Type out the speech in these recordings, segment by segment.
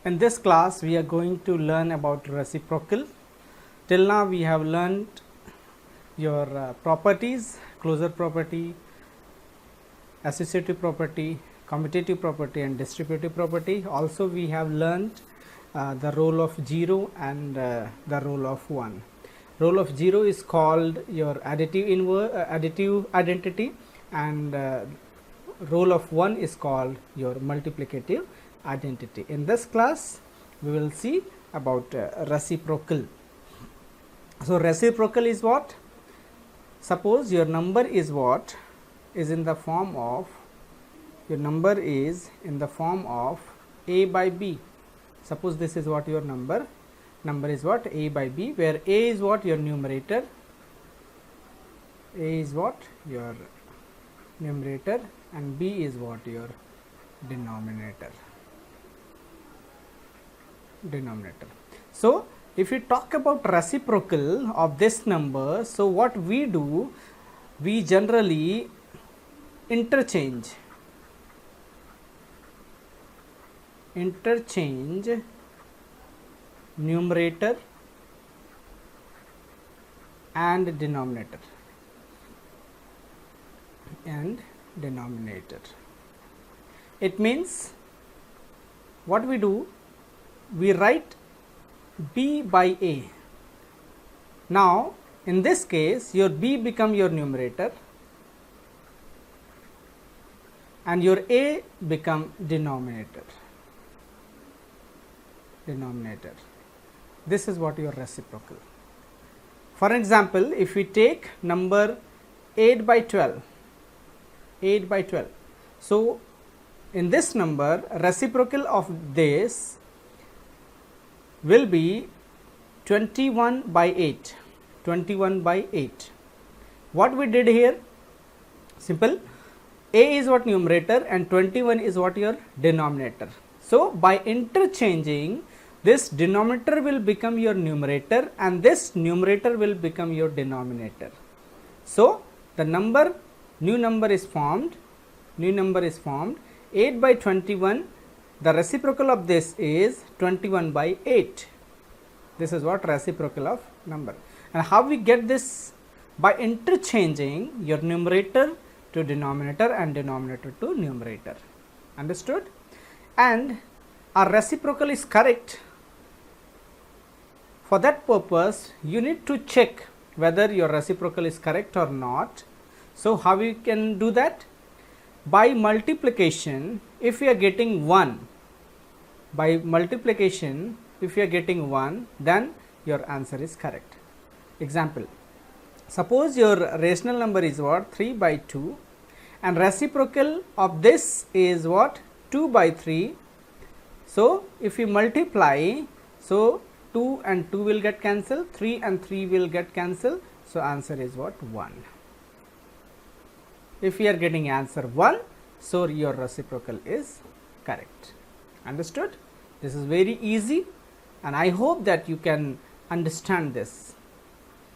In this class we are going to learn about reciprocal. Till now we have learned your properties, closure property, associative property, commutative property and distributive property. Also we have learned the role of 0 and the role of 1. Role of 0 is called your additive identity, and role of 1 is called your multiplicative identity. In this class we will see about reciprocal. So reciprocal is what? Suppose your number is what? Is in the form of, your number is in the form of a by b. Suppose this is what your number is what? A by b, where a is what? Your numerator. A is what? Your numerator, and b is what? Your denominator. So if we talk about reciprocal of this number, so what we do, we generally interchange numerator and denominator. It means what we do, we write b by a. Now in this case your b become your numerator and your a become denominator. This is what your reciprocal. For example, if we take number 8 by 12, so in this number reciprocal of this will be 21 by 8. What we did here, simple, a is what? Numerator, and 21 is what? Your denominator. So by interchanging, this denominator will become your numerator and this numerator will become your denominator. So the new number is formed, 8 by 21. The reciprocal of this is 21 by 8. This is what? Reciprocal of number. And how we get this? By interchanging your numerator to denominator and denominator to numerator. Understood? And our reciprocal is correct. For that purpose you need to check whether your reciprocal is correct or not. So how we can do that? By multiplication, if we are getting 1, then your answer is correct. Example, suppose your rational number is what? 3 by 2, and reciprocal of this is what? 2 by 3. So if you multiply, so 2 and 2 will get cancelled, 3 and 3 will get cancelled, so answer is what? 1. If we are getting answer 1, so your reciprocal is correct. Understood? This is very easy and I hope that you can understand this.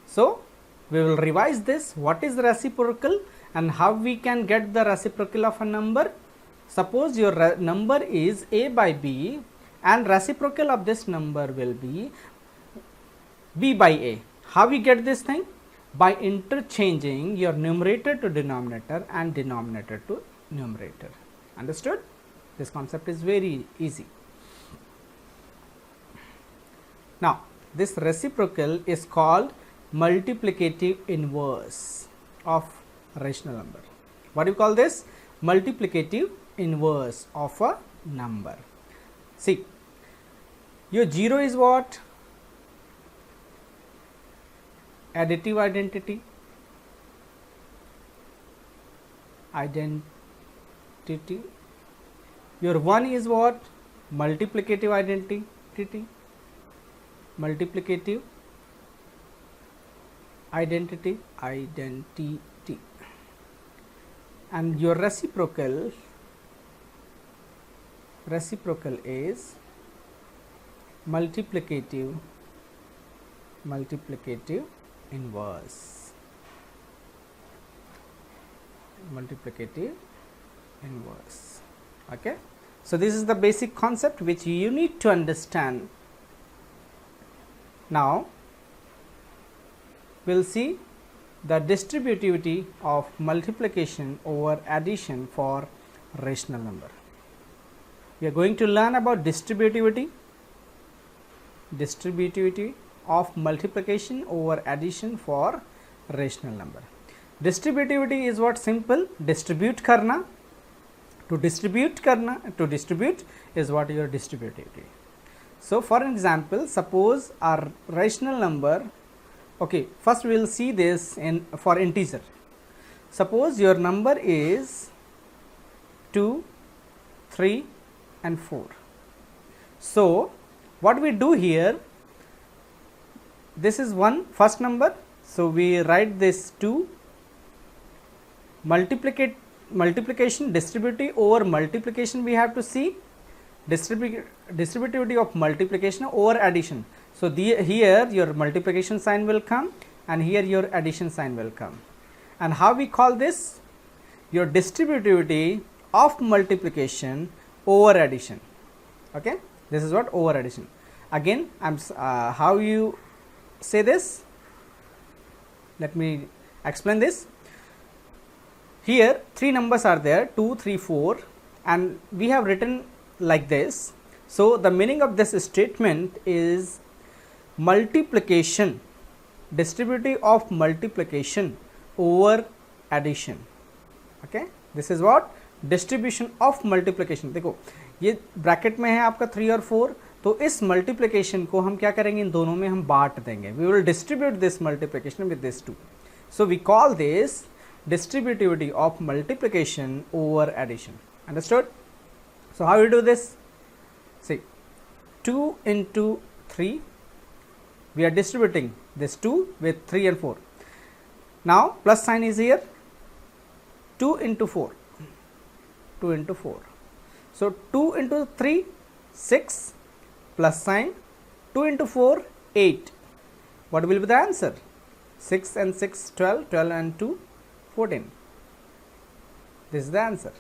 So we will revise this, what is reciprocal and how we can get the reciprocal of a number. Suppose your number is a by b and reciprocal of this number will be b by a. How we get this thing? By interchanging your numerator to denominator and denominator to numerator. Understood? This concept is very easy. Now this reciprocal is called multiplicative inverse of rational number. What do you call this? Multiplicative inverse of a number. See, your 0 is what? Additive identity. Your 1 is what? Multiplicative identity. And your reciprocal is multiplicative inverse. Okay, So this is the basic concept which you need to understand. Now we will see the distributivity of multiplication over addition for rational number. We are going to learn about distributivity of multiplication over addition for rational number. Distributivity is what? Simple, distribute karna. To distribute is what your distributivity. So for example, suppose our rational number, okay, first we will see this in for integer. Suppose your number is 2, 3 and 4. So what we do here, this is one first number, so we write this 2, multiplication, distributivity over multiplication we have to see, distributivity of multiplication over addition. So here your multiplication sign will come and here your addition sign will come. And how we call this? Your distributivity of multiplication over addition. Okay, this is what? Over addition. Again, how you say this? Let me explain this. Here 3 numbers are there, 2, 3, 4, and we have written like this. So the meaning of this statement is multiplication, distributivity of multiplication over addition. Okay, this is what? Distribution of multiplication. देखो ये bracket में है आपका 3 और 4, तो इस multiplication को हम क्या करेंगे? इन दोनों में हम बांट देंगे. We will distribute this multiplication with this 2. So we call this distributivity of multiplication over addition. Understood? So how you do this? See, 2 into 3, we are distributing this 2 with 3 and 4. Now plus sign is here, 2 into 4, 2 into 4. So 2 into 3, 6, plus sign, 2 into 4, 8. What will be the answer? 6 and 6, 12, 12 and 2, 14. This is the answer.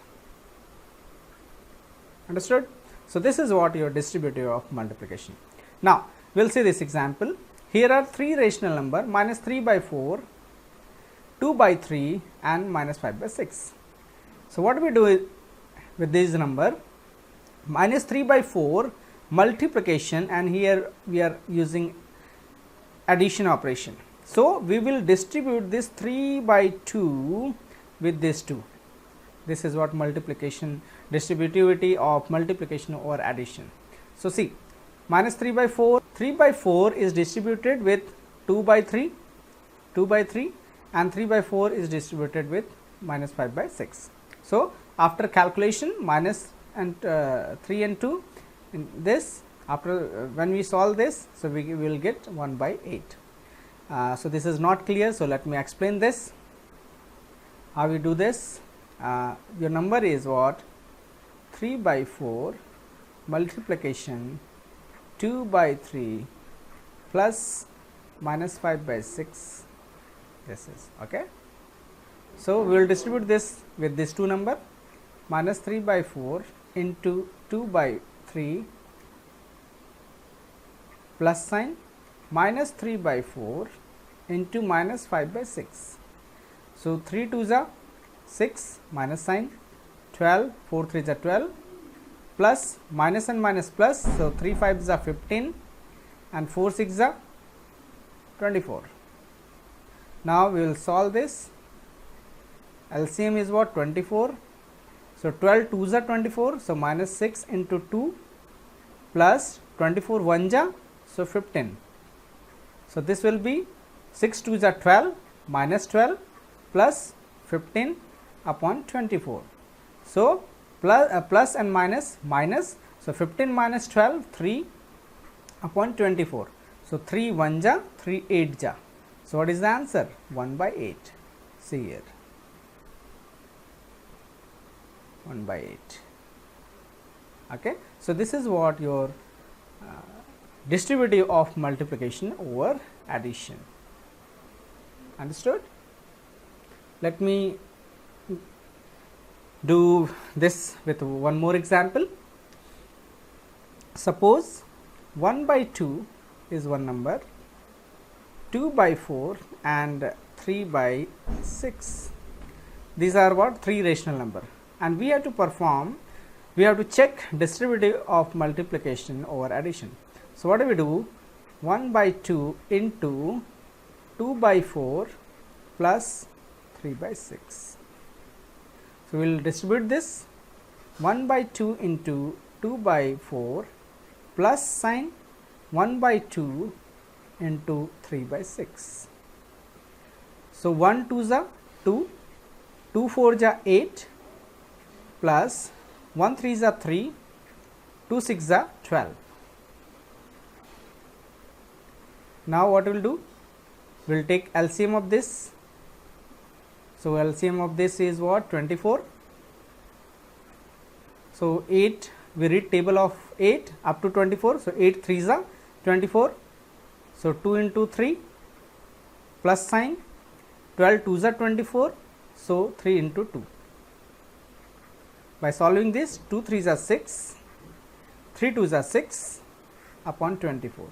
Understood? So this is what your distributive of multiplication. Now we will see this example. Here are 3 rational number, minus 3 by 4, 2 by 3 and minus 5 by 6. So what we do with this number? Minus 3 by 4 multiplication, and here we are using addition operation. So we will distribute this 3 by 2 with this 2. This is what multiplication, distributivity of multiplication over addition. So see, minus 3 by 4, 3 by 4 is distributed with 2 by 3, 2 by 3, and 3 by 4 is distributed with minus 5 by 6. So after calculation, minus and 3 and 2 in this, after when we solve this, so we will get 1 by 8. So this is not clear, so let me explain this. How we do this? Your number is what? 3 by 4 multiplication 2 by 3 plus minus 5 by 6. This is okay. So we will distribute this with this 2 number, minus 3 by 4 into 2 by 3 plus sign, minus 3 by 4 into minus 5 by 6. So 3 2s are 6, minus sign, 12, 4 3s are 12, plus minus and minus plus, so 3 5s are 15 and 4 6s are 24. Now we will solve this. LCM is what? 24. So 12 2s are 24, so minus 6 into 2 plus 24 1 ja, so 15. So this will be 6 2s are 12 minus 12 plus 15 upon 24. So plus and minus minus, so 15 minus 12, 3 upon 24. So 3 1 ja, 3 8 ja. So what is the answer? 1 by 8. See here, 1 by 8. Okay. So this is what your distributive of multiplication over addition. Understood? Let me do this with one more example. suppose 1 by 2 is one number, 2 by 4 and 3 by 6. These are what? 3 rational number, and we have to check distributive of multiplication over addition. So what do we do? 1 by 2 into 2 by 4 plus 3 by 6. So we will distribute this 1 by 2 into 2 by 4 plus sign 1 by 2 into 3 by 6. So 1 2s are 2, 2 4s are 8 plus 1 3s are 3, 2 6s are 12. Now what we will do? We will take LCM of this. So LCM of this is what? 24. So 8, we read table of 8 up to 24. So 8 3s are 24. So 2 into 3 plus sign, 12 2s are 24. So 3 into 2. By solving this, 2 3s are 6, 3 2s are 6 upon 24.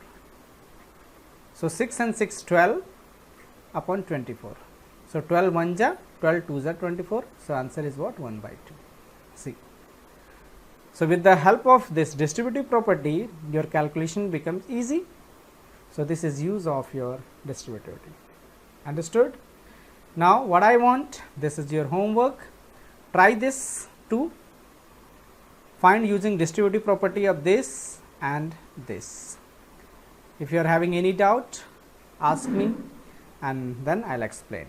So 6 and 6 12 upon 24. So 12 1s are 12 2s are 24. So answer is what? 1 by 2. See. So with the help of this distributive property, your calculation becomes easy. So this is use of your distributivity. Understood? Now what I want, this is your homework. Try this too. Find using distributive property of this and this. If you are having any doubt, ask me and then I'll explain.